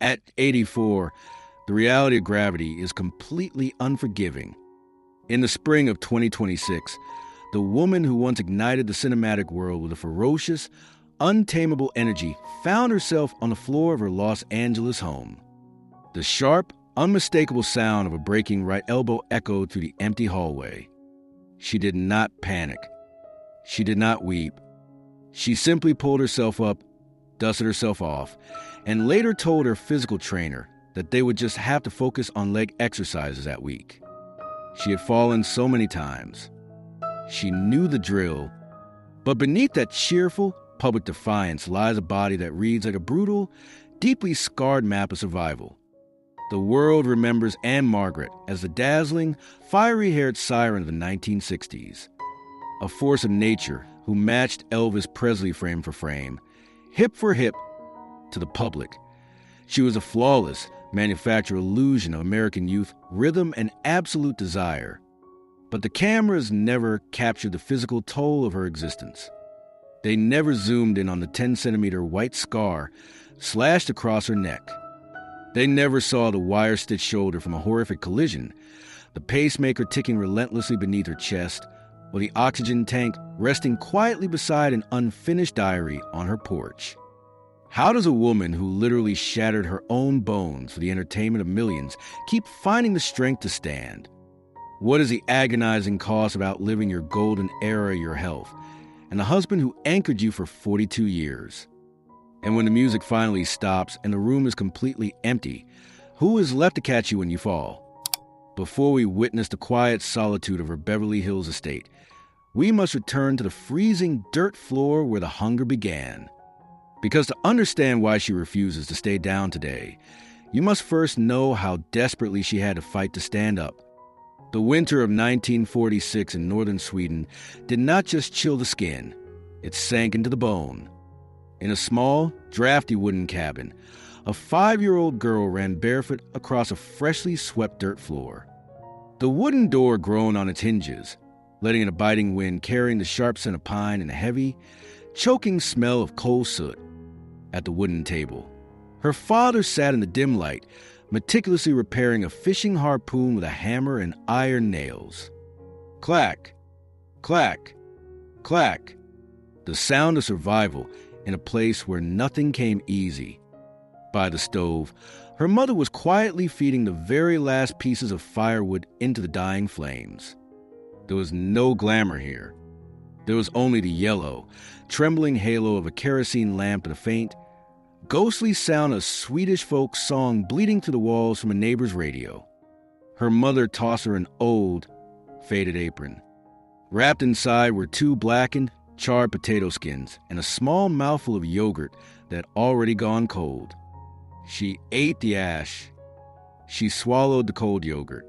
At 84, the reality of gravity is completely unforgiving. In the spring of 2026, the woman who once ignited the cinematic world with a ferocious, untamable energy found herself on the floor of her Los Angeles home. The sharp, unmistakable sound of a breaking right elbow echoed through the empty hallway. She did not panic. She did not weep. She simply pulled herself up, dusted herself off, and later told her physical trainer that they would just have to focus on leg exercises that week. She had fallen so many times. She knew the drill, but beneath that cheerful, public defiance lies a body that reads like a brutal, deeply scarred map of survival. The world remembers Ann-Margret as the dazzling, fiery-haired siren of the 1960s, a force of nature who matched Elvis Presley frame for frame, hip for hip, to the public. She was a flawless, manufactured illusion of American youth, rhythm, and absolute desire. But the cameras never captured the physical toll of her existence. They never zoomed in on the 10-centimeter white scar slashed across her neck. They never saw the wire-stitched shoulder from a horrific collision, the pacemaker ticking relentlessly beneath her chest, or the oxygen tank resting quietly beside an unfinished diary on her porch. How does a woman who literally shattered her own bones for the entertainment of millions keep finding the strength to stand? What is the agonizing cost of outliving your golden era of your health and the husband who anchored you for 42 years? And when the music finally stops and the room is completely empty, who is left to catch you when you fall? Before we witness the quiet solitude of her Beverly Hills estate, we must return to the freezing dirt floor where the hunger began. Because to understand why she refuses to stay down today, you must first know how desperately she had to fight to stand up. The winter of 1946 in northern Sweden did not just chill the skin, it sank into the bone. In a small, drafty wooden cabin, a 5-year-old girl ran barefoot across a freshly swept dirt floor. The wooden door groaned on its hinges, letting in a biting wind carrying the sharp scent of pine and a heavy, choking smell of coal soot. At the wooden table, her father sat in the dim light, meticulously repairing a fishing harpoon with a hammer and iron nails. Clack, clack, clack. The sound of survival in a place where nothing came easy. By the stove, her mother was quietly feeding the very last pieces of firewood into the dying flames. There was no glamour here. There was only the yellow, trembling halo of a kerosene lamp and a faint, ghostly sound of Swedish folk song bleeding through the walls from a neighbor's radio. Her mother tossed her an old, faded apron. Wrapped inside were 2 blackened, charred potato skins and a small mouthful of yogurt that had already gone cold. She ate the ash. She swallowed the cold yogurt.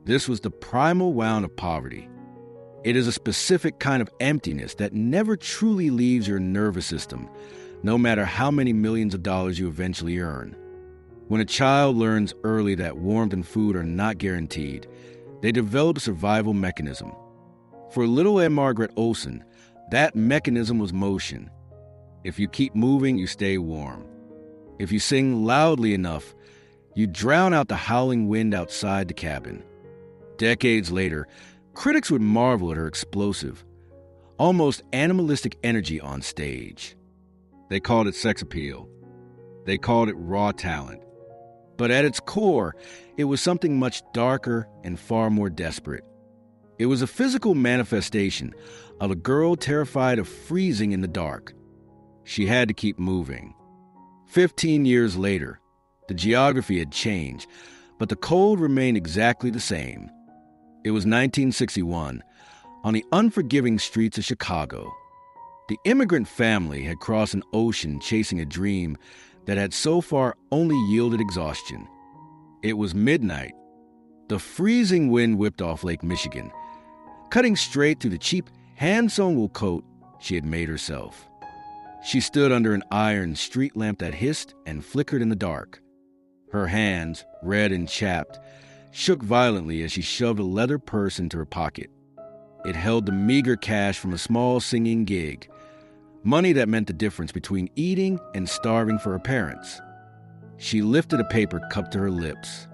This was the primal wound of poverty. It is a specific kind of emptiness that never truly leaves your nervous system, no matter how many millions of dollars you eventually earn. When a child learns early that warmth and food are not guaranteed, they develop a survival mechanism. For little Ann-Margret Olsen, that mechanism was motion. If you keep moving, you stay warm. If you sing loudly enough, you drown out the howling wind outside the cabin. Decades later, critics would marvel at her explosive, almost animalistic energy on stage. They called it sex appeal. They called it raw talent. But at its core, it was something much darker and far more desperate. It was a physical manifestation of a girl terrified of freezing in the dark. She had to keep moving. 15 years later, the geography had changed, but the cold remained exactly the same. It was 1961, on the unforgiving streets of Chicago. The immigrant family had crossed an ocean chasing a dream that had so far only yielded exhaustion. It was midnight. The freezing wind whipped off Lake Michigan, cutting straight through the cheap hand-sewn wool coat she had made herself. She stood under an iron street lamp that hissed and flickered in the dark. Her hands, red and chapped, shook violently as she shoved a leather purse into her pocket. It held the meager cash from a small singing gig, money that meant the difference between eating and starving for her parents. She lifted a paper cup to her lips,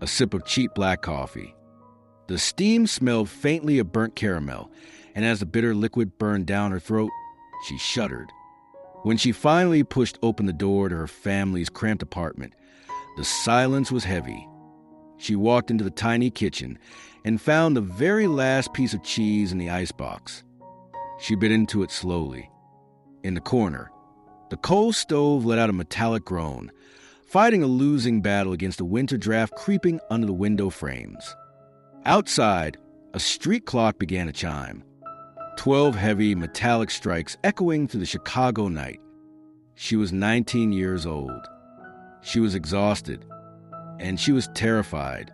a sip of cheap black coffee. The steam smelled faintly of burnt caramel, and as the bitter liquid burned down her throat, she shuddered. When she finally pushed open the door to her family's cramped apartment, the silence was heavy. She walked into the tiny kitchen and found the very last piece of cheese in the icebox. She bit into it slowly. In the corner, the coal stove let out a metallic groan, fighting a losing battle against the winter draft creeping under the window frames. Outside, a street clock began to chime, 12 heavy metallic strikes echoing through the Chicago night. She was 19 years old. She was exhausted, and she was terrified.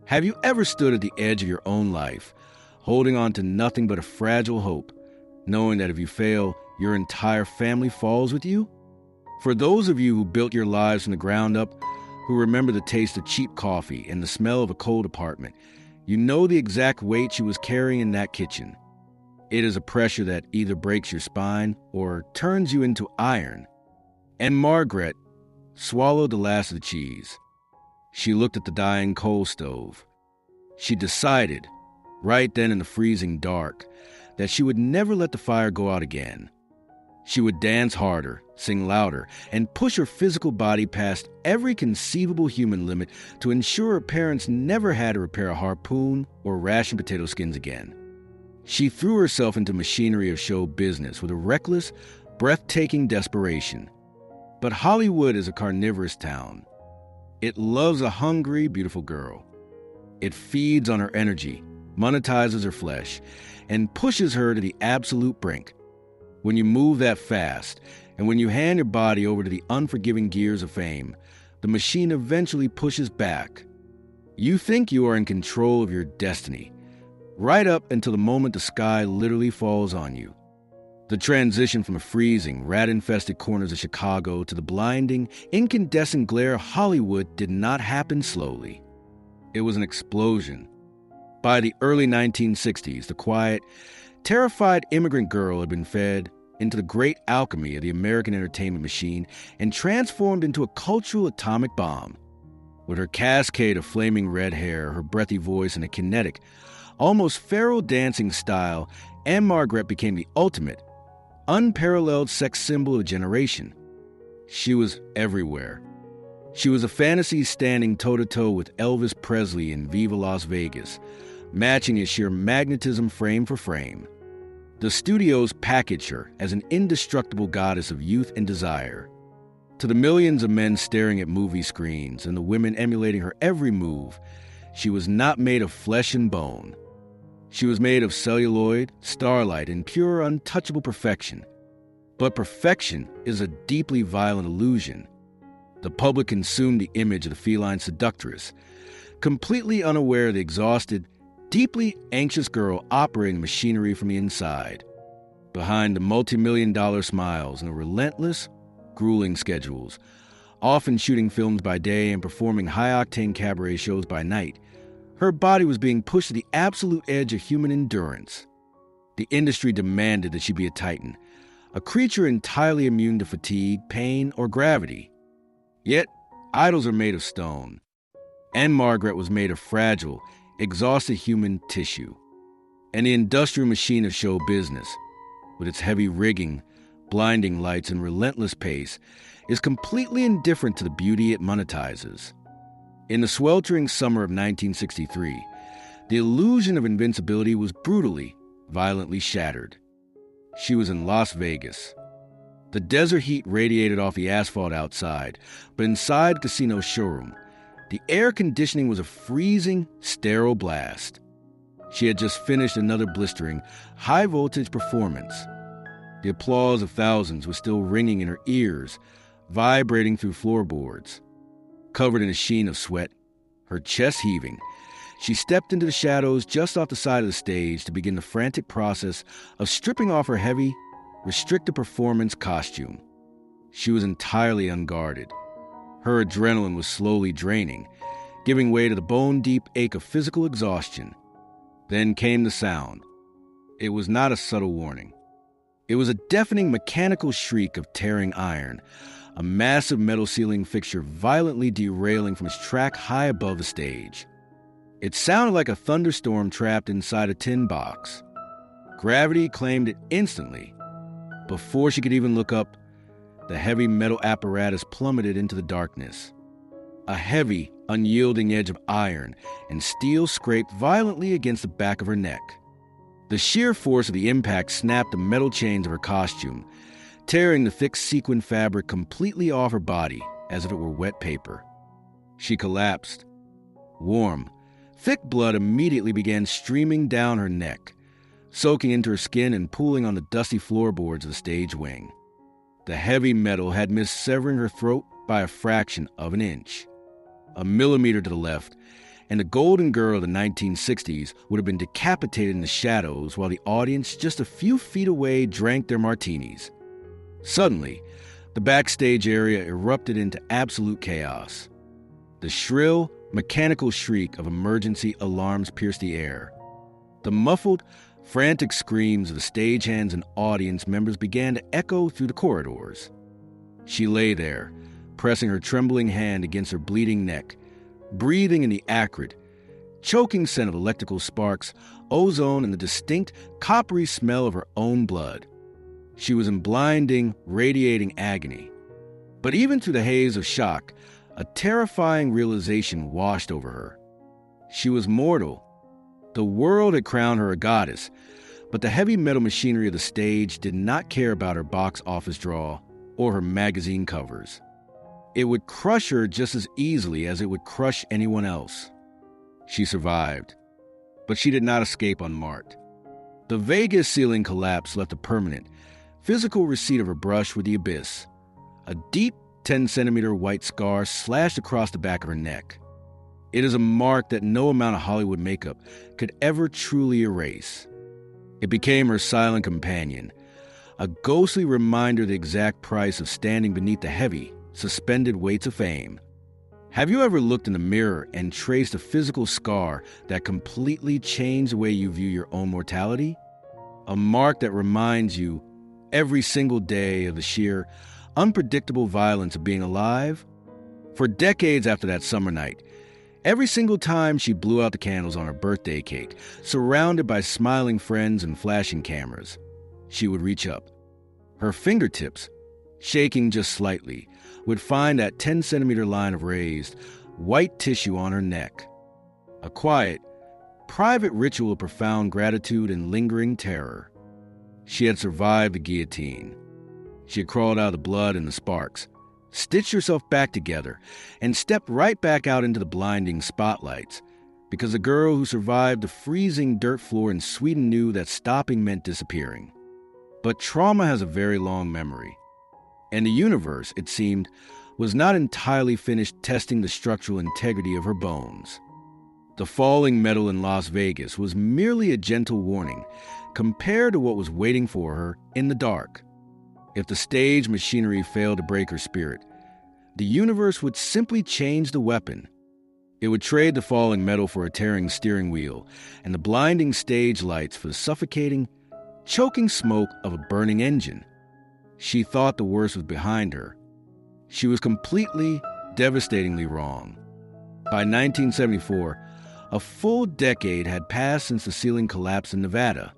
Have you ever stood at the edge of your own life, holding on to nothing but a fragile hope, knowing that if you fail, your entire family falls with you? For those of you who built your lives from the ground up, who remember the taste of cheap coffee and the smell of a cold apartment, you know the exact weight she was carrying in that kitchen. It is a pressure that either breaks your spine or turns you into iron. Ann-Margret swallowed the last of the cheese. She looked at the dying coal stove. She decided, right then in the freezing dark, that she would never let the fire go out again. She would dance harder, sing louder, and push her physical body past every conceivable human limit to ensure her parents never had to repair a harpoon or ration potato skins again. She threw herself into machinery of show business with a reckless, breathtaking desperation. But Hollywood is a carnivorous town. It loves a hungry, beautiful girl. It feeds on her energy, monetizes her flesh, and pushes her to the absolute brink. When you move that fast, and when you hand your body over to the unforgiving gears of fame, the machine eventually pushes back. You think you are in control of your destiny, right up until the moment the sky literally falls on you. The transition from the freezing, rat-infested corners of Chicago to the blinding, incandescent glare of Hollywood did not happen slowly. It was an explosion. By the early 1960s, the quiet, terrified immigrant girl had been fed into the great alchemy of the American entertainment machine and transformed into a cultural atomic bomb. With her cascade of flaming red hair, her breathy voice, and a kinetic, almost feral dancing style, Ann-Margret became the ultimate, unparalleled sex symbol of a generation. She was everywhere. She was a fantasy standing toe-to-toe with Elvis Presley in Viva Las Vegas, matching his sheer magnetism frame for frame. The studios packaged her as an indestructible goddess of youth and desire. To the millions of men staring at movie screens and the women emulating her every move, she was not made of flesh and bone. She was made of celluloid, starlight, and pure, untouchable perfection. But perfection is a deeply violent illusion. The public consumed the image of the feline seductress, completely unaware of the exhausted, deeply anxious girl operating machinery from the inside. Behind the multi-million-dollar smiles and the relentless, grueling schedules, often shooting films by day and performing high-octane cabaret shows by night, her body was being pushed to the absolute edge of human endurance. The industry demanded that she be a titan, a creature entirely immune to fatigue, pain, or gravity. Yet, idols are made of stone. Ann-Margret was made of fragile, exhausted human tissue. And the industrial machine of show business, with its heavy rigging, blinding lights, and relentless pace, is completely indifferent to the beauty it monetizes. In the sweltering summer of 1963, the illusion of invincibility was brutally, violently shattered. She was in Las Vegas. The desert heat radiated off the asphalt outside, but inside the casino showroom, the air conditioning was a freezing, sterile blast. She had just finished another blistering, high-voltage performance. The applause of thousands was still ringing in her ears, vibrating through floorboards. Covered in a sheen of sweat, her chest heaving, she stepped into the shadows just off the side of the stage to begin the frantic process of stripping off her heavy, restricted performance costume. She was entirely unguarded. Her adrenaline was slowly draining, giving way to the bone-deep ache of physical exhaustion. Then came the sound. It was not a subtle warning. It was a deafening mechanical shriek of tearing iron, a massive metal ceiling fixture violently derailing from its track high above the stage. It sounded like a thunderstorm trapped inside a tin box. Gravity claimed it instantly. Before she could even look up, the heavy metal apparatus plummeted into the darkness. A heavy, unyielding edge of iron and steel scraped violently against the back of her neck. The sheer force of the impact snapped the metal chains of her costume, tearing the thick sequin fabric completely off her body as if it were wet paper. She collapsed. Warm, thick blood immediately began streaming down her neck, soaking into her skin and pooling on the dusty floorboards of the stage wing. The heavy metal had missed severing her throat by a fraction of an inch. A millimeter to the left, and the golden girl of the 1960s would have been decapitated in the shadows while the audience just a few feet away drank their martinis. Suddenly, the backstage area erupted into absolute chaos. The shrill, mechanical shriek of emergency alarms pierced the air. The muffled, frantic screams of the stagehands and audience members began to echo through the corridors. She lay there, pressing her trembling hand against her bleeding neck, breathing in the acrid, choking scent of electrical sparks, ozone, and the distinct, coppery smell of her own blood. She was in blinding, radiating agony. But even through the haze of shock, a terrifying realization washed over her. She was mortal. The world had crowned her a goddess, but the heavy metal machinery of the stage did not care about her box office draw or her magazine covers. It would crush her just as easily as it would crush anyone else. She survived, but she did not escape unmarked. The Vegas ceiling collapse left a permanent, physical receipt of her brush with the abyss, a deep 10-centimeter white scar slashed across the back of her neck. It is a mark that no amount of Hollywood makeup could ever truly erase. It became her silent companion, a ghostly reminder of the exact price of standing beneath the heavy, suspended weights of fame. Have you ever looked in the mirror and traced a physical scar that completely changed the way you view your own mortality? A mark that reminds you every single day of the sheer, unpredictable violence of being alive? For decades after that summer night, every single time she blew out the candles on her birthday cake, surrounded by smiling friends and flashing cameras, she would reach up. Her fingertips, shaking just slightly, would find that 10-centimeter line of raised, white tissue on her neck. A quiet, private ritual of profound gratitude and lingering terror. She had survived the guillotine. She had crawled out of the blood and the sparks, stitched herself back together, and stepped right back out into the blinding spotlights, because the girl who survived the freezing dirt floor in Sweden knew that stopping meant disappearing. But trauma has a very long memory. And the universe, it seemed, was not entirely finished testing the structural integrity of her bones. The falling metal in Las Vegas was merely a gentle warning compared to what was waiting for her in the dark. If the stage machinery failed to break her spirit, the universe would simply change the weapon. It would trade the falling metal for a tearing steering wheel and the blinding stage lights for the suffocating, choking smoke of a burning engine. She thought the worst was behind her. She was completely, devastatingly wrong. By 1974, a full decade had passed since the ceiling collapsed in Nevada.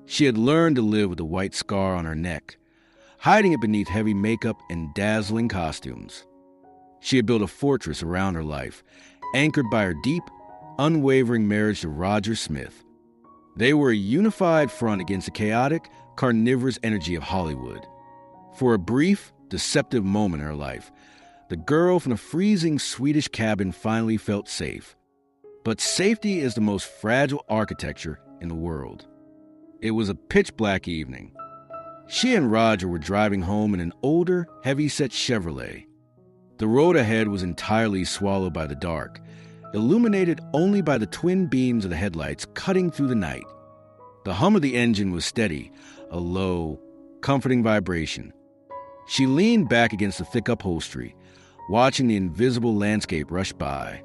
She had learned to live with the white scar on her neck, hiding it beneath heavy makeup and dazzling costumes. She had built a fortress around her life, anchored by her deep, unwavering marriage to Roger Smith. They were a unified front against the chaotic, carnivorous energy of Hollywood. For a brief, deceptive moment in her life, the girl from the freezing Swedish cabin finally felt safe. But safety is the most fragile architecture in the world. It was a pitch-black evening. She and Roger were driving home in an older, heavy-set Chevrolet. The road ahead was entirely swallowed by the dark, illuminated only by the twin beams of the headlights cutting through the night. The hum of the engine was steady, a low, comforting vibration. She leaned back against the thick upholstery, watching the invisible landscape rush by.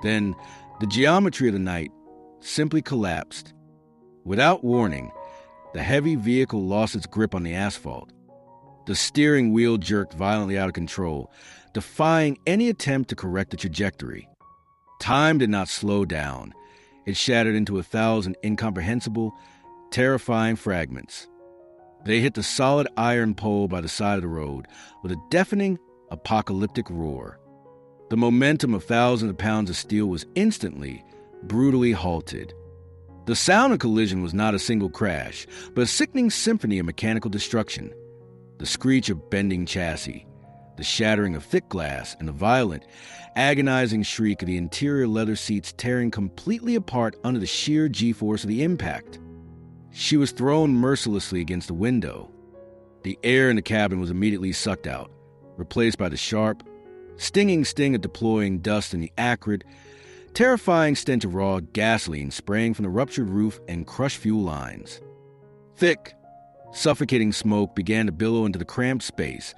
Then, the geometry of the night simply collapsed. Without warning, the heavy vehicle lost its grip on the asphalt. The steering wheel jerked violently out of control, defying any attempt to correct the trajectory. Time did not slow down. It shattered into 1,000 incomprehensible, terrifying fragments. They hit the solid iron pole by the side of the road with a deafening, apocalyptic roar. The momentum of thousands of pounds of steel was instantly, brutally halted. The sound of collision was not a single crash, but a sickening symphony of mechanical destruction. The screech of bending chassis, the shattering of thick glass, and the violent, agonizing shriek of the interior leather seats tearing completely apart under the sheer G-force of the impact. She was thrown mercilessly against the window. The air in the cabin was immediately sucked out, replaced by the sharp, stinging sting of deploying dust and the acrid, terrifying stench of raw gasoline spraying from the ruptured roof and crushed fuel lines. Thick, suffocating smoke began to billow into the cramped space,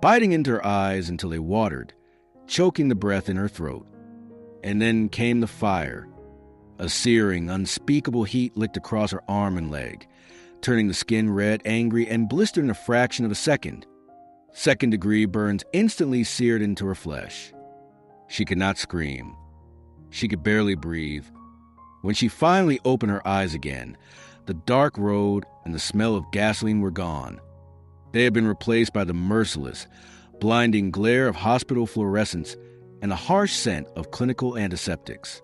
biting into her eyes until they watered, choking the breath in her throat. And then came the fire. A searing, unspeakable heat licked across her arm and leg, turning the skin red, angry, and blistered in a fraction of a second. Second-degree burns instantly seared into her flesh. She could not scream. She could barely breathe. When she finally opened her eyes again, the dark road and the smell of gasoline were gone. They had been replaced by the merciless, blinding glare of hospital fluorescents and the harsh scent of clinical antiseptics.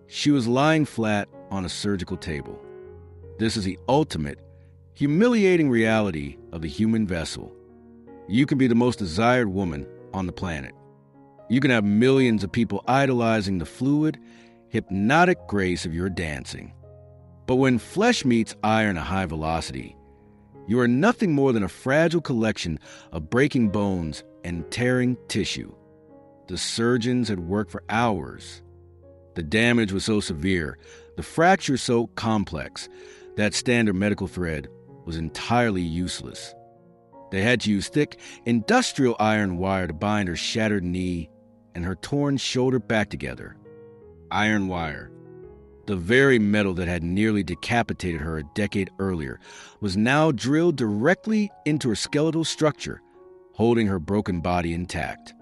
She was lying flat on a surgical table. This is the ultimate, humiliating reality of the human vessel. You can be the most desired woman on the planet. You can have millions of people idolizing the fluid, hypnotic grace of your dancing. But when flesh meets iron at high velocity, you are nothing more than a fragile collection of breaking bones and tearing tissue. The surgeons had worked for hours. The damage was so severe, the fracture so complex, that standard medical thread was entirely useless. They had to use thick, industrial iron wire to bind her shattered knee and her torn shoulder back together. Iron wire. The very metal that had nearly decapitated her a decade earlier was now drilled directly into her skeletal structure, holding her broken body intact.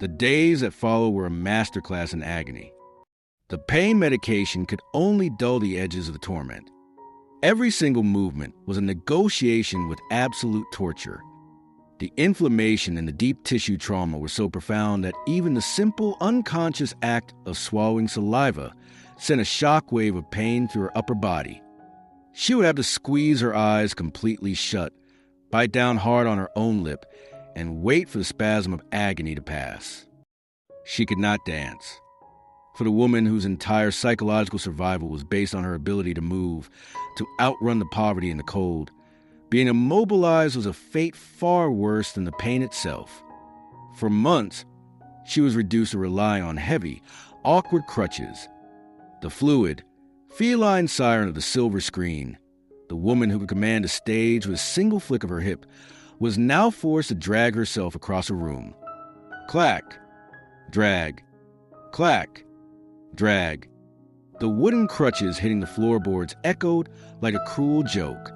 The days that followed were a masterclass in agony. The pain medication could only dull the edges of the torment. Every single movement was a negotiation with absolute torture. The inflammation and the deep tissue trauma were so profound that even the simple, unconscious act of swallowing saliva sent a shockwave of pain through her upper body. She would have to squeeze her eyes completely shut, bite down hard on her own lip, and wait for the spasm of agony to pass. She could not dance. For the woman whose entire psychological survival was based on her ability to move, to outrun the poverty and the cold, being immobilized was a fate far worse than the pain itself. For months, she was reduced to relying on heavy, awkward crutches. The fluid, feline siren of the silver screen, the woman who could command a stage with a single flick of her hip, was now forced to drag herself across a room. Clack, drag, clack, drag. The wooden crutches hitting the floorboards echoed like a cruel joke.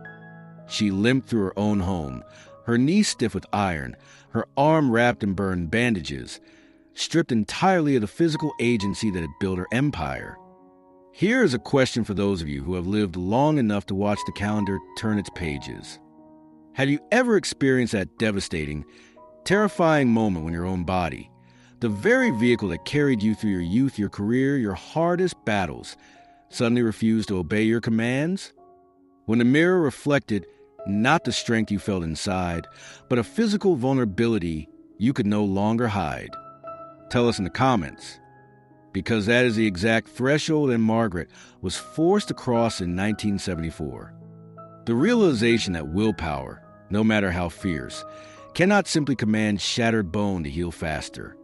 She limped through her own home, her knee stiff with iron, her arm wrapped in burned bandages, stripped entirely of the physical agency that had built her empire. Here is a question for those of you who have lived long enough to watch the calendar turn its pages. Have you ever experienced that devastating, terrifying moment when your own body, the very vehicle that carried you through your youth, your career, your hardest battles, suddenly refused to obey your commands? When the mirror reflected not the strength you felt inside, but a physical vulnerability you could no longer hide. Tell us in the comments, because that is the exact threshold Ann-Margret was forced to cross in 1974. The realization that willpower, no matter how fierce, cannot simply command shattered bone to heal faster.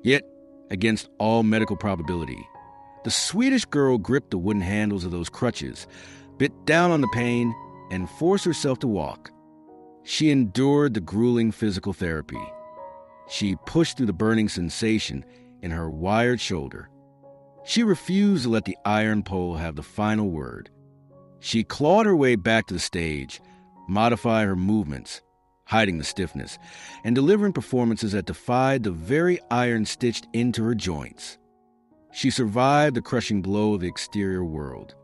Yet, against all medical probability, the Swedish girl gripped the wooden handles of those crutches, bit down on the pain, and forced herself to walk. She endured the grueling physical therapy. She pushed through the burning sensation in her wired shoulder. She refused to let the iron pole have the final word. She clawed her way back to the stage, modified her movements, hiding the stiffness, and delivering performances that defied the very iron stitched into her joints. She survived the crushing blow of the exterior world.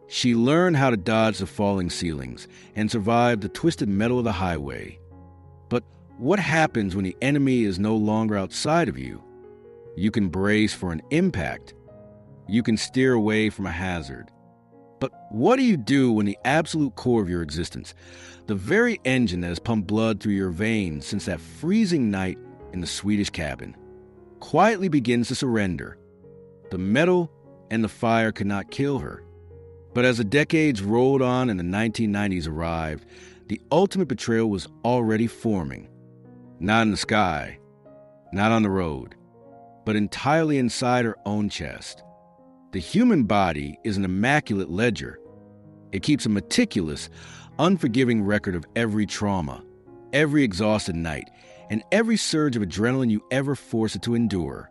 She learned how to dodge the falling ceilings and survive the twisted metal of the highway. But what happens when the enemy is no longer outside of you? You can brace for an impact. You can steer away from a hazard. But what do you do when the absolute core of your existence, the very engine that has pumped blood through your veins since that freezing night in the Swedish cabin, quietly begins to surrender? The metal and the fire could not kill her. But as the decades rolled on and the 1990s arrived, the ultimate betrayal was already forming. Not in the sky, not on the road, but entirely inside her own chest. The human body is an immaculate ledger. It keeps a meticulous, unforgiving record of every trauma, every exhausted night, and every surge of adrenaline you ever force it to endure.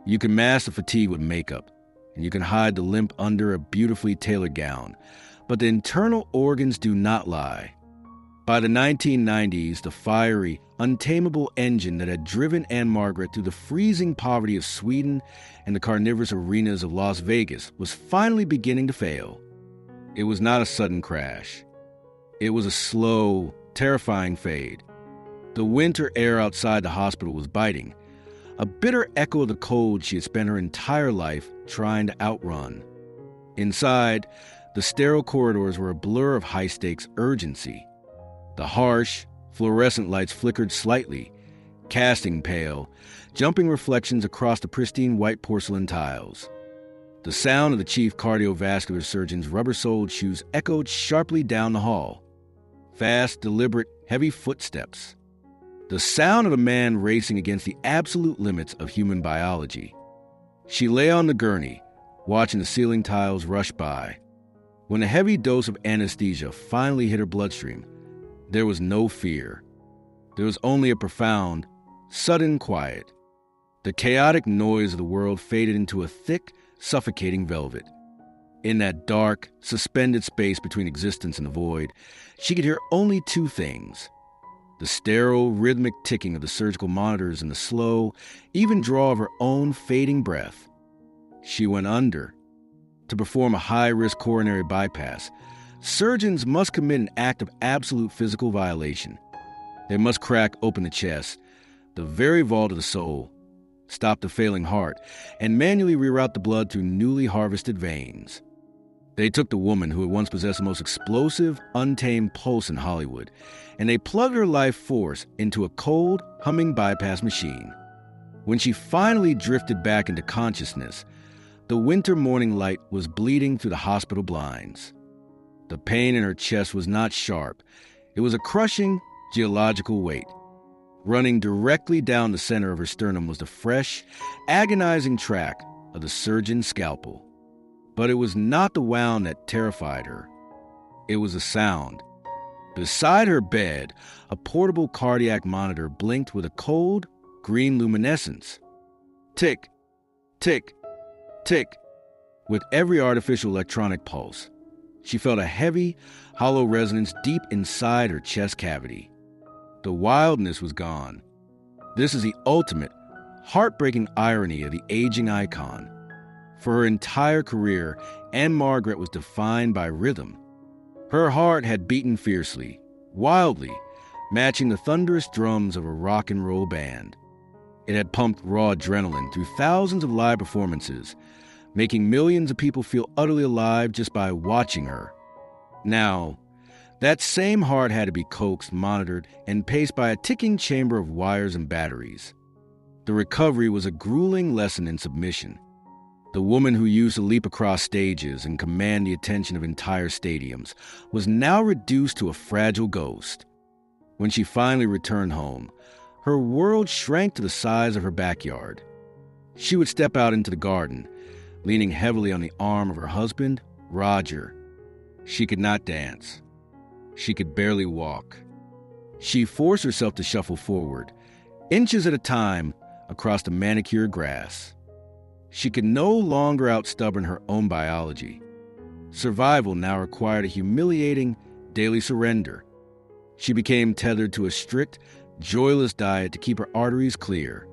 You can mask the fatigue with makeup, and you can hide the limp under a beautifully tailored gown, but the internal organs do not lie. By the 1990s, the fiery, untamable engine that had driven Ann-Margret through the freezing poverty of Sweden and the carnivorous arenas of Las Vegas was finally beginning to fail. It was not a sudden crash. It was a slow, terrifying fade. The winter air outside the hospital was biting, a bitter echo of the cold she had spent her entire life trying to outrun. Inside, the sterile corridors were a blur of high-stakes urgency. The harsh, fluorescent lights flickered slightly, casting pale, jumping reflections across the pristine white porcelain tiles. The sound of the chief cardiovascular surgeon's rubber-soled shoes echoed sharply down the hall. Fast, deliberate, heavy footsteps. The sound of a man racing against the absolute limits of human biology. She lay on the gurney, watching the ceiling tiles rush by. When a heavy dose of anesthesia finally hit her bloodstream, there was no fear. There was only a profound, sudden quiet. The chaotic noise of the world faded into a thick, suffocating velvet. In that dark, suspended space between existence and the void, she could hear only two things: the sterile, rhythmic ticking of the surgical monitors and the slow, even draw of her own fading breath. She went under. To perform a high-risk coronary bypass, surgeons must commit an act of absolute physical violation. They must crack open the chest, the very vault of the soul, stop the failing heart, and manually reroute the blood through newly harvested veins. They took the woman who had once possessed the most explosive, untamed pulse in Hollywood, and they plugged her life force into a cold, humming bypass machine. When she finally drifted back into consciousness, the winter morning light was bleeding through the hospital blinds. The pain in her chest was not sharp. It was a crushing, geological weight. Running directly down the center of her sternum was the fresh, agonizing track of the surgeon's scalpel. But it was not the wound that terrified her. It was a sound. Beside her bed, a portable cardiac monitor blinked with a cold, green luminescence. Tick, tick, tick. With every artificial electronic pulse, she felt a heavy, hollow resonance deep inside her chest cavity. The wildness was gone. This is the ultimate, heartbreaking irony of the aging icon. For her entire career, Ann-Margret was defined by rhythm. Her heart had beaten fiercely, wildly, matching the thunderous drums of a rock and roll band. It had pumped raw adrenaline through thousands of live performances, making millions of people feel utterly alive just by watching her. Now, that same heart had to be coaxed, monitored, and paced by a ticking chamber of wires and batteries. The recovery was a grueling lesson in submission. The woman who used to leap across stages and command the attention of entire stadiums was now reduced to a fragile ghost. When she finally returned home, her world shrank to the size of her backyard. She would step out into the garden, leaning heavily on the arm of her husband, Roger. She could not dance. She could barely walk. She forced herself to shuffle forward, inches at a time, across the manicured grass. She could no longer outstubborn her own biology. Survival now required a humiliating, daily surrender. She became tethered to a strict, joyless diet to keep her arteries clear.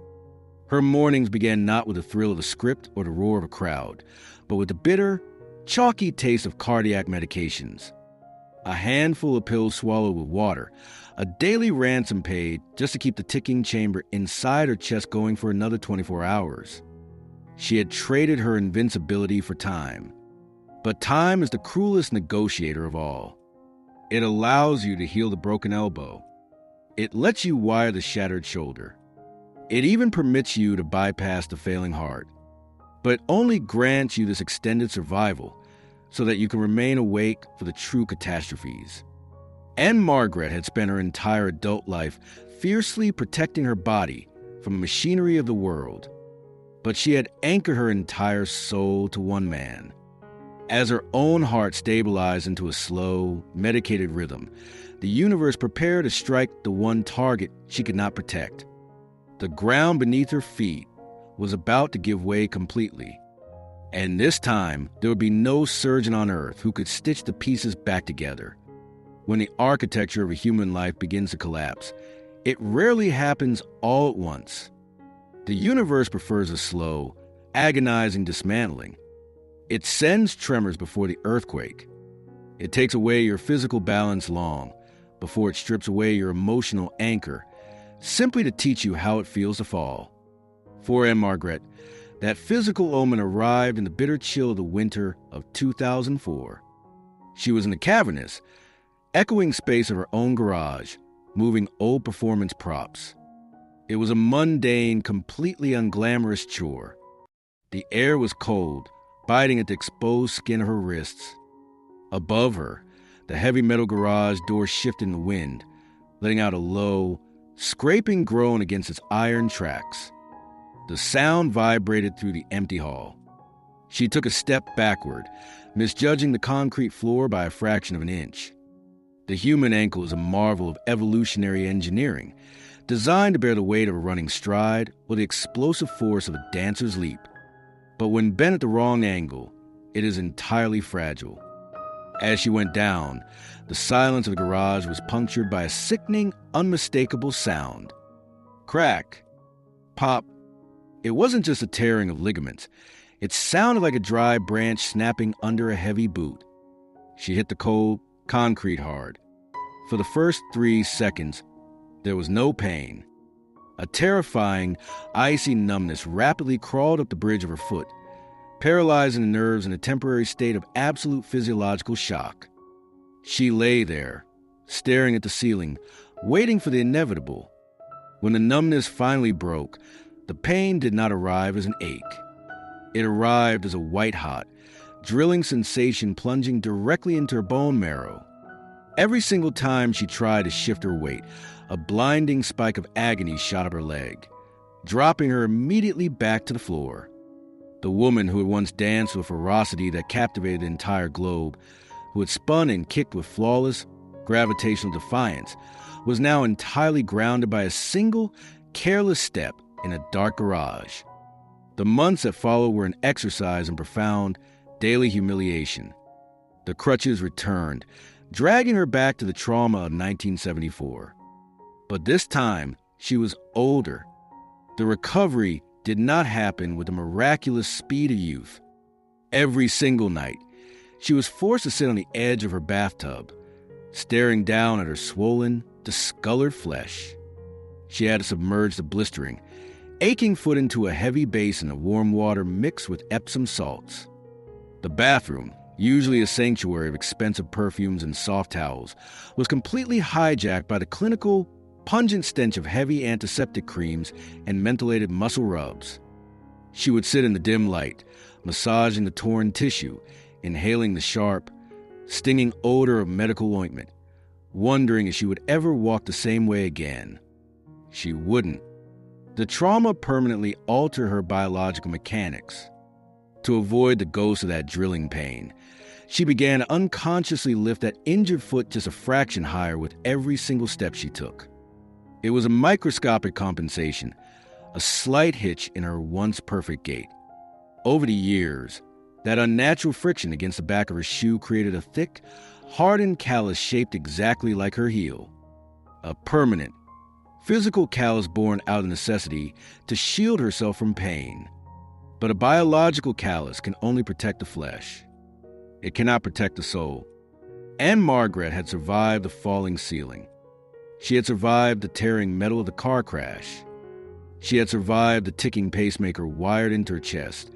Her mornings began not with the thrill of the script or the roar of a crowd, but with the bitter, chalky taste of cardiac medications. A handful of pills swallowed with water, a daily ransom paid just to keep the ticking chamber inside her chest going for another 24 hours. She had traded her invincibility for time. But time is the cruelest negotiator of all. It allows you to heal the broken elbow. It lets you wire the shattered shoulder. It even permits you to bypass the failing heart. But it only grants you this extended survival so that you can remain awake for the true catastrophes. Ann-Margret had spent her entire adult life fiercely protecting her body from the machinery of the world. But she had anchored her entire soul to one man. As her own heart stabilized into a slow, medicated rhythm, the universe prepared to strike the one target she could not protect. The ground beneath her feet was about to give way completely. And this time, there would be no surgeon on earth who could stitch the pieces back together. When the architecture of a human life begins to collapse, it rarely happens all at once. The universe prefers a slow, agonizing dismantling. It sends tremors before the earthquake. It takes away your physical balance long, before it strips away your emotional anchor, simply to teach you how it feels to fall. For Ann-Margret, that physical omen arrived in the bitter chill of the winter of 2004. She was in the cavernous, echoing space of her own garage, moving old performance props. It was a mundane, completely unglamorous chore. The air was cold, biting at the exposed skin of her wrists. Above her, the heavy metal garage door shifted in the wind, letting out a low, scraping groan against its iron tracks. The sound vibrated through the empty hall. She took a step backward, misjudging the concrete floor by a fraction of an inch. The human ankle is a marvel of evolutionary engineering, designed to bear the weight of a running stride or the explosive force of a dancer's leap. But when bent at the wrong angle, it is entirely fragile. As she went down, the silence of the garage was punctured by a sickening, unmistakable sound. Crack. Pop. It wasn't just a tearing of ligaments. It sounded like a dry branch snapping under a heavy boot. She hit the cold concrete hard. For the first 3 seconds, there was no pain. A terrifying, icy numbness rapidly crawled up the bridge of her foot, paralyzing the nerves in a temporary state of absolute physiological shock. She lay there, staring at the ceiling, waiting for the inevitable. When the numbness finally broke, the pain did not arrive as an ache. It arrived as a white-hot, drilling sensation plunging directly into her bone marrow. Every single time she tried to shift her weight, a blinding spike of agony shot up her leg, dropping her immediately back to the floor. The woman who had once danced with ferocity that captivated the entire globe, who had spun and kicked with flawless, gravitational defiance, was now entirely grounded by a single, careless step in a dark garage. The months that followed were an exercise in profound, daily humiliation. The crutches returned, dragging her back to the trauma of 1974. But this time, she was older. The recovery did not happen with the miraculous speed of youth. Every single night, she was forced to sit on the edge of her bathtub, staring down at her swollen, discolored flesh. She had to submerge the blistering, aching foot into a heavy basin of warm water mixed with Epsom salts. The bathroom, usually a sanctuary of expensive perfumes and soft towels, was completely hijacked by the clinical, pungent stench of heavy antiseptic creams and mentholated muscle rubs. She would sit in the dim light, massaging the torn tissue, inhaling the sharp, stinging odor of medical ointment, wondering if she would ever walk the same way again. She wouldn't. The trauma permanently altered her biological mechanics. To avoid the ghost of that drilling pain, she began to unconsciously lift that injured foot just a fraction higher with every single step she took. It was a microscopic compensation, a slight hitch in her once perfect gait. Over the years, that unnatural friction against the back of her shoe created a thick, hardened callus shaped exactly like her heel. a permanent, physical callus born out of necessity to shield herself from pain. But a biological callus can only protect the flesh. It cannot protect the soul. Ann-Margret had survived the falling ceiling. She had survived the tearing metal of the car crash. She had survived the ticking pacemaker wired into her chest,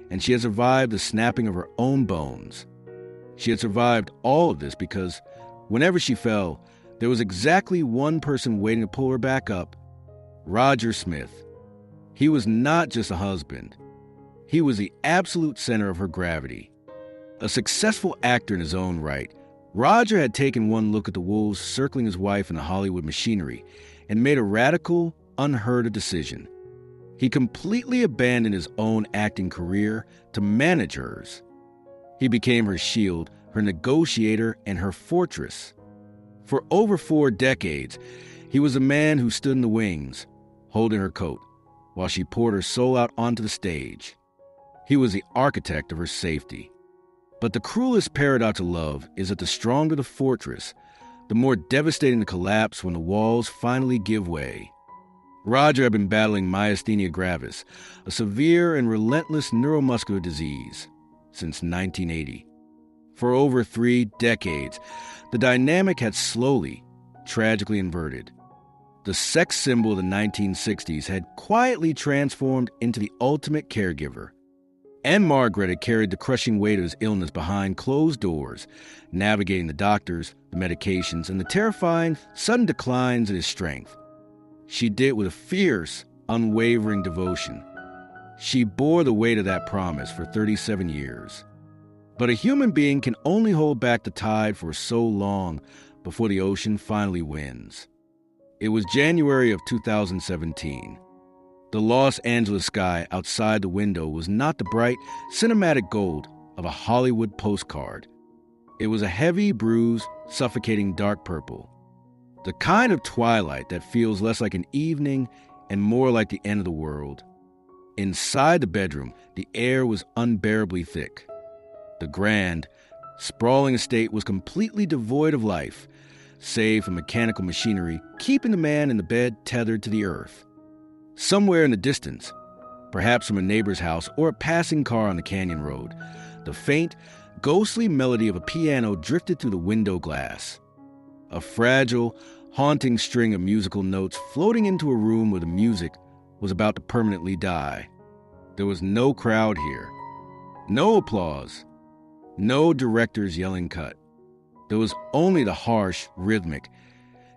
and she had survived the snapping of her own bones. She had survived all of this because whenever she fell, there was exactly one person waiting to pull her back up: Roger Smith. He was not just a husband. He was the absolute center of her gravity. A successful actor in his own right, Roger had taken one look at the wolves circling his wife in the Hollywood machinery and made a radical, unheard-of decision. He completely abandoned his own acting career to manage hers. He became her shield, her negotiator, and her fortress. For over 4 decades, he was a man who stood in the wings, holding her coat, while she poured her soul out onto the stage. He was the architect of her safety. But the cruelest paradox of love is that the stronger the fortress, the more devastating the collapse when the walls finally give way. Roger had been battling myasthenia gravis, a severe and relentless neuromuscular disease, since 1980. For over 3 decades, the dynamic had slowly, tragically inverted. The sex symbol of the 1960s had quietly transformed into the ultimate caregiver. Ann-Margret had carried the crushing weight of his illness behind closed doors, navigating the doctors, the medications, and the terrifying, sudden declines in his strength. She did it with a fierce, unwavering devotion. She bore the weight of that promise for 37 years. But a human being can only hold back the tide for so long before the ocean finally wins. It was January of 2017. The Los Angeles sky outside the window was not the bright, cinematic gold of a Hollywood postcard. It was a heavy, bruised, suffocating dark purple. The kind of twilight that feels less like an evening and more like the end of the world. Inside the bedroom, the air was unbearably thick. The grand, sprawling estate was completely devoid of life, save for mechanical machinery keeping the man in the bed tethered to the earth. Somewhere in the distance, perhaps from a neighbor's house or a passing car on the canyon road, the faint, ghostly melody of a piano drifted through the window glass. A fragile, haunting string of musical notes floating into a room where the music was about to permanently die. There was no crowd here. No applause. No director's yelling cut. There was only the harsh, rhythmic,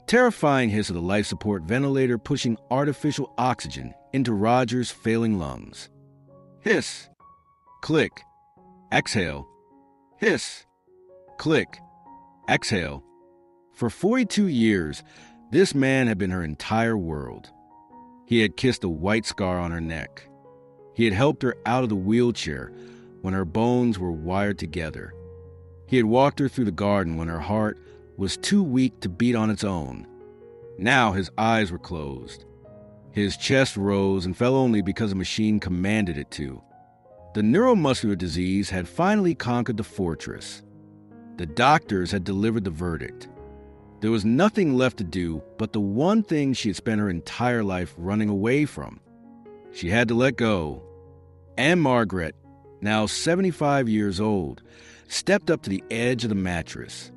terrifying hiss of the life support ventilator pushing artificial oxygen into Roger's failing lungs. Hiss. Click. Exhale. Hiss. Click. Exhale. For 42 years, this man had been her entire world. He had kissed a white scar on her neck. He had helped her out of the wheelchair when her bones were wired together. He had walked her through the garden when her heart was too weak to beat on its own. Now his eyes were closed. His chest rose and fell only because a machine commanded it to. The neuromuscular disease had finally conquered the fortress. The doctors had delivered the verdict. There was nothing left to do but the one thing she had spent her entire life running away from. She had to let go. Ann-Margret, now 75 years old, stepped up to the edge of the mattress.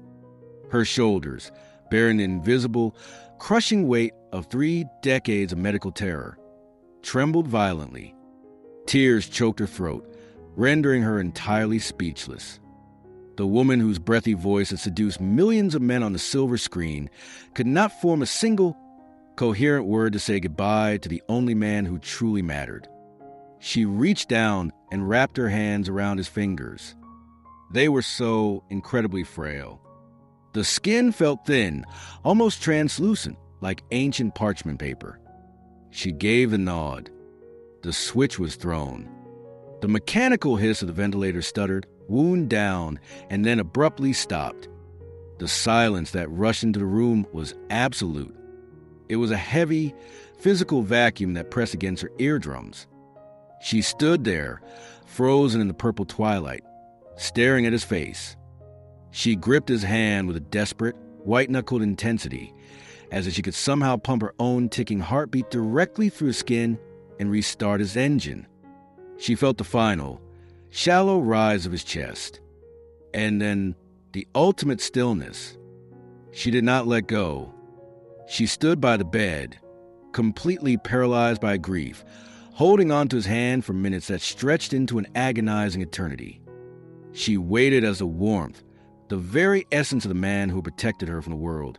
Her shoulders, bearing the invisible, crushing weight of 3 decades of medical terror, trembled violently. Tears choked her throat, rendering her entirely speechless. The woman whose breathy voice had seduced millions of men on the silver screen could not form a single, coherent word to say goodbye to the only man who truly mattered. She reached down and wrapped her hands around his fingers. They were so incredibly frail. The skin felt thin, almost translucent, like ancient parchment paper. She gave the nod. The switch was thrown. The mechanical hiss of the ventilator stuttered, wound down, and then abruptly stopped. The silence that rushed into the room was absolute. It was a heavy, physical vacuum that pressed against her eardrums. She stood there, frozen in the purple twilight, staring at his face. She gripped his hand with a desperate, white-knuckled intensity, as if she could somehow pump her own ticking heartbeat directly through his skin and restart his engine. She felt the final, shallow rise of his chest. And then the ultimate stillness. She did not let go. She stood by the bed, completely paralyzed by grief, holding onto his hand for minutes that stretched into an agonizing eternity. She waited as the warmth, the very essence of the man who protected her from the world,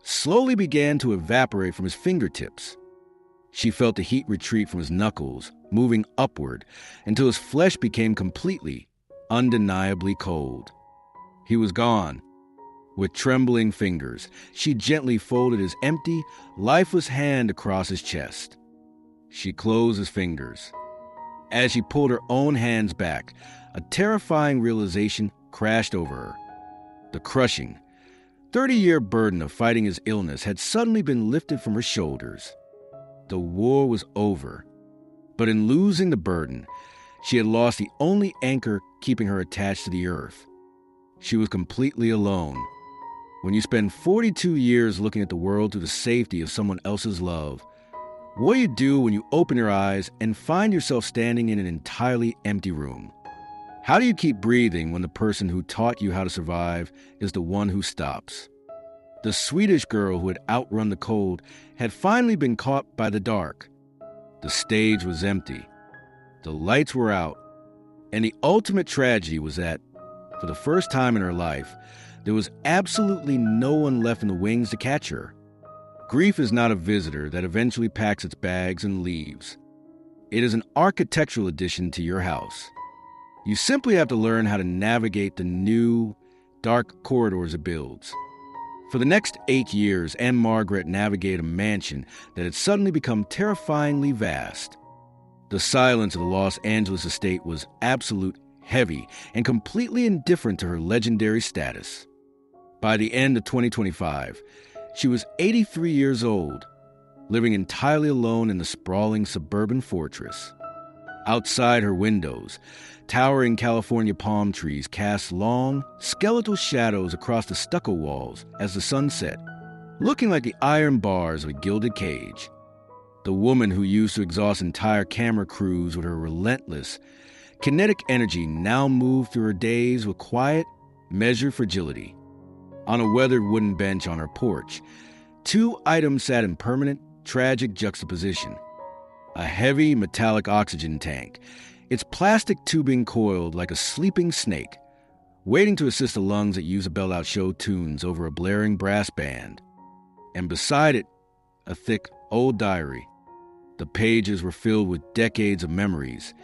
slowly began to evaporate from his fingertips. She felt the heat retreat from his knuckles, moving upward until his flesh became completely, undeniably cold. He was gone. With trembling fingers, she gently folded his empty, lifeless hand across his chest. She closed his fingers. As she pulled her own hands back, a terrifying realization crashed over her. The crushing, 30-year burden of fighting his illness had suddenly been lifted from her shoulders. The war was over. But in losing the burden, she had lost the only anchor keeping her attached to the earth. She was completely alone. When you spend 42 years looking at the world through the safety of someone else's love, what do you do when you open your eyes and find yourself standing in an entirely empty room? How do you keep breathing when the person who taught you how to survive is the one who stops? The Swedish girl who had outrun the cold had finally been caught by the dark. The stage was empty. The lights were out. And the ultimate tragedy was that, for the first time in her life, there was absolutely no one left in the wings to catch her. Grief is not a visitor that eventually packs its bags and leaves. It is an architectural addition to your house. You simply have to learn how to navigate the new, dark corridors it builds. For the next 8 years, Ann-Margret navigated a mansion that had suddenly become terrifyingly vast. The silence of the Los Angeles estate was absolute, heavy, and completely indifferent to her legendary status. By the end of 2025, she was 83 years old, living entirely alone in the sprawling suburban fortress. Outside her windows, towering California palm trees cast long, skeletal shadows across the stucco walls as the sun set, looking like the iron bars of a gilded cage. The woman who used to exhaust entire camera crews with her relentless, kinetic energy now moved through her days with quiet, measured fragility. On a weathered wooden bench on her porch, 2 items sat in permanent, tragic juxtaposition. A heavy metallic oxygen tank, its plastic tubing coiled like a sleeping snake, waiting to assist the lungs that use a bell-out show tunes over a blaring brass band. And beside it, a thick, old diary. The pages were filled with decades of memories,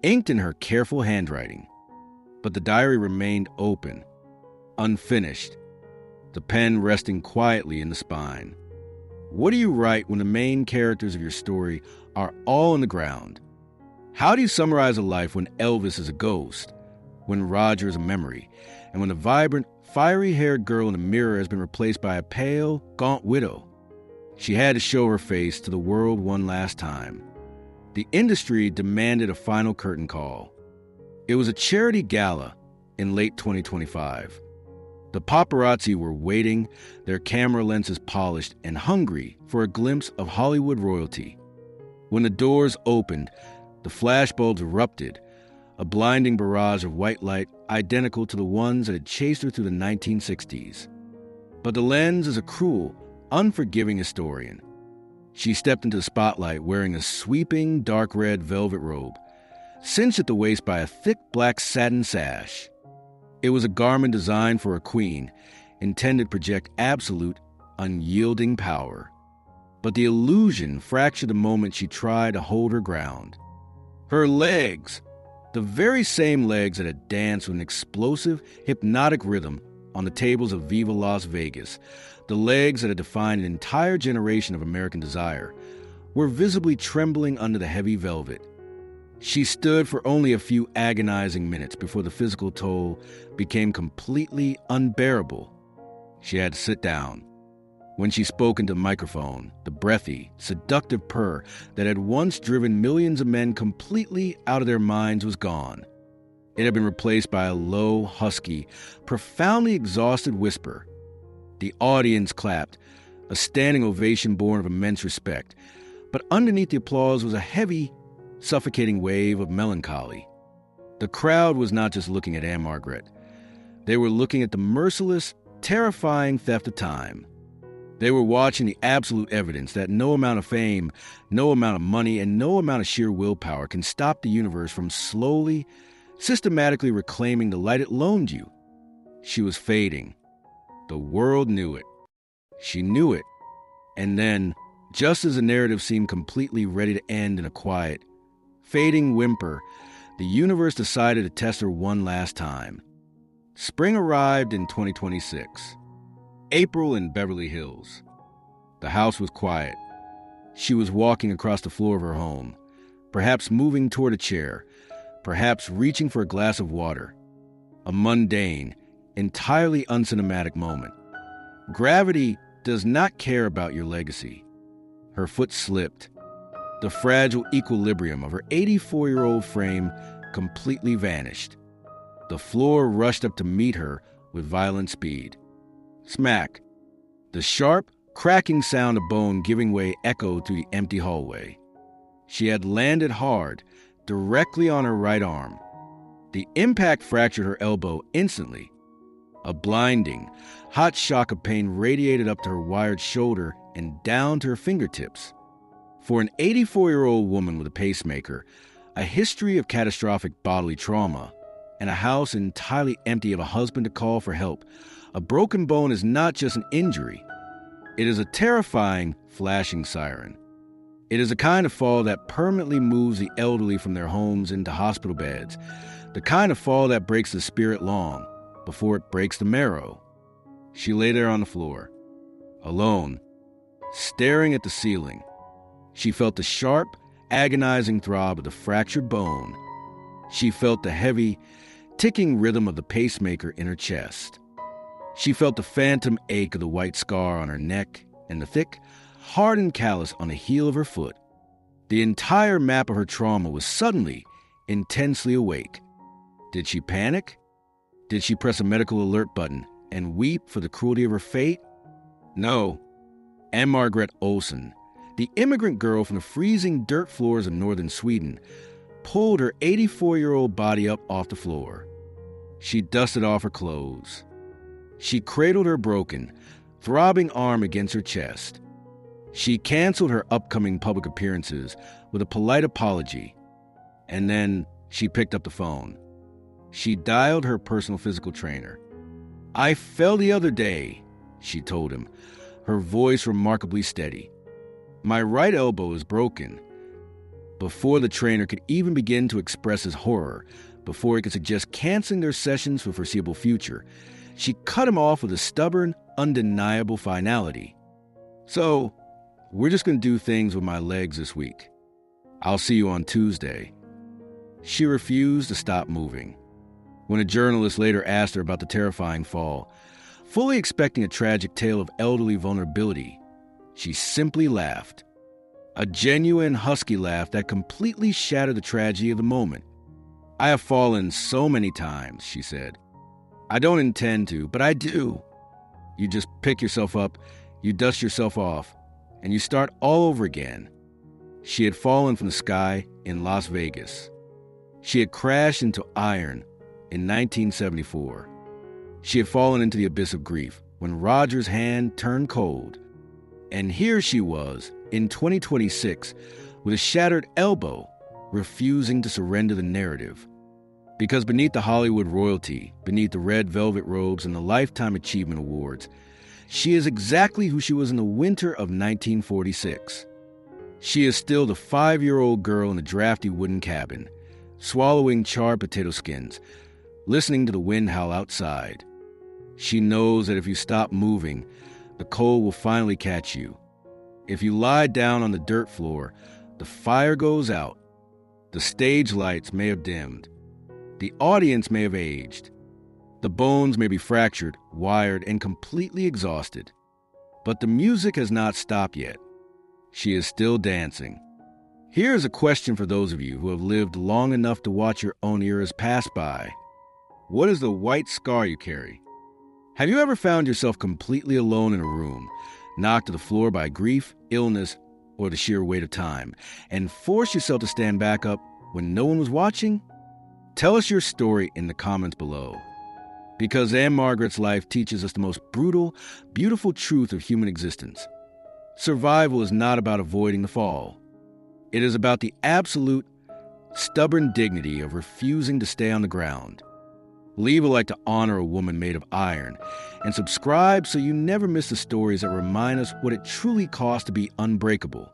inked in her careful handwriting. But the diary remained open, unfinished, the pen resting quietly in the spine. What do you write when the main characters of your story are all on the ground? How do you summarize a life when Elvis is a ghost, when Roger is a memory, and when the vibrant, fiery-haired girl in the mirror has been replaced by a pale, gaunt widow? She had to show her face to the world one last time. The industry demanded a final curtain call. It was a charity gala in late 2025. The paparazzi were waiting, their camera lenses polished and hungry for a glimpse of Hollywood royalty. When the doors opened, the flashbulbs erupted, a blinding barrage of white light identical to the ones that had chased her through the 1960s. But the lens is a cruel, unforgiving historian. She stepped into the spotlight wearing a sweeping dark red velvet robe, cinched at the waist by a thick black satin sash. It was a garment designed for a queen, intended to project absolute, unyielding power. But the illusion fractured the moment she tried to hold her ground. Her legs, the very same legs that had danced with an explosive, hypnotic rhythm on the tables of Viva Las Vegas, the legs that had defined an entire generation of American desire, were visibly trembling under the heavy velvet. She stood for only a few agonizing minutes before the physical toll became completely unbearable. She had to sit down. When she spoke into the microphone, the breathy, seductive purr that had once driven millions of men completely out of their minds was gone. It had been replaced by a low, husky, profoundly exhausted whisper. The audience clapped, a standing ovation born of immense respect. But underneath the applause was a heavy, suffocating wave of melancholy. The crowd was not just looking at Ann-Margret. They were looking at the merciless, terrifying theft of time. They were watching the absolute evidence that no amount of fame, no amount of money, and no amount of sheer willpower can stop the universe from slowly, systematically reclaiming the light it loaned you. She was fading. The world knew it. She knew it. And then, just as the narrative seemed completely ready to end in a quiet, fading whimper, the universe decided to test her one last time. Spring arrived in 2026. April in Beverly Hills. The house was quiet. She was walking across the floor of her home, perhaps moving toward a chair, perhaps reaching for a glass of water. A mundane, entirely uncinematic moment. Gravity does not care about your legacy. Her foot slipped. The fragile equilibrium of her 84-year-old frame completely vanished. The floor rushed up to meet her with violent speed. Smack. The sharp, cracking sound of bone giving way echoed through the empty hallway. She had landed hard, directly on her right arm. The impact fractured her elbow instantly. A blinding, hot shock of pain radiated up to her wired shoulder and down to her fingertips. For an 84-year-old woman with a pacemaker, a history of catastrophic bodily trauma, and a house entirely empty of a husband to call for help, a broken bone is not just an injury. It is a terrifying, flashing siren. It is a kind of fall that permanently moves the elderly from their homes into hospital beds, the kind of fall that breaks the spirit long before it breaks the marrow. She lay there on the floor, alone, staring at the ceiling. She felt the sharp, agonizing throb of the fractured bone. She felt the heavy, ticking rhythm of the pacemaker in her chest. She felt the phantom ache of the white scar on her neck and the thick, hardened callus on the heel of her foot. The entire map of her trauma was suddenly, intensely awake. Did she panic? Did she press a medical alert button and weep for the cruelty of her fate? No. Ann-Margret Olsen, the immigrant girl from the freezing dirt floors of northern Sweden, pulled her 84-year-old body up off the floor. She dusted off her clothes. She cradled her broken, throbbing arm against her chest. She canceled her upcoming public appearances with a polite apology. And then she picked up the phone. She dialed her personal physical trainer. "I fell the other day," she told him, her voice remarkably steady. "My right elbow is broken." Before the trainer could even begin to express his horror, before he could suggest canceling their sessions for the foreseeable future, she cut him off with a stubborn, undeniable finality. "So, we're just going to do things with my legs this week. I'll see you on Tuesday." She refused to stop moving. When a journalist later asked her about the terrifying fall, fully expecting a tragic tale of elderly vulnerability, she simply laughed. A genuine, husky laugh that completely shattered the tragedy of the moment. "I have fallen so many times," she said. "I don't intend to, but I do. You just pick yourself up, you dust yourself off, and you start all over again." She had fallen from the sky in Las Vegas. She had crashed into iron in 1974. She had fallen into the abyss of grief when Roger's hand turned cold. And here she was, in 2026, with a shattered elbow, refusing to surrender the narrative. Because beneath the Hollywood royalty, beneath the red velvet robes and the Lifetime Achievement Awards, she is exactly who she was in the winter of 1946. She is still the 5-year-old girl in the drafty wooden cabin, swallowing charred potato skins, listening to the wind howl outside. She knows that if you stop moving, the cold will finally catch you. If you lie down on the dirt floor, the fire goes out. The stage lights may have dimmed. The audience may have aged. The bones may be fractured, wired, and completely exhausted. But the music has not stopped yet. She is still dancing. Here is a question for those of you who have lived long enough to watch your own eras pass by. What is the white scar you carry? Have you ever found yourself completely alone in a room, knocked to the floor by grief, illness, or the sheer weight of time, and force yourself to stand back up when no one was watching? Tell us your story in the comments below. Because Ann-Margret's life teaches us the most brutal, beautiful truth of human existence. Survival is not about avoiding the fall. It is about the absolute, stubborn dignity of refusing to stay on the ground. Leave a like to honor a woman made of iron, and subscribe so you never miss the stories that remind us what it truly costs to be unbreakable.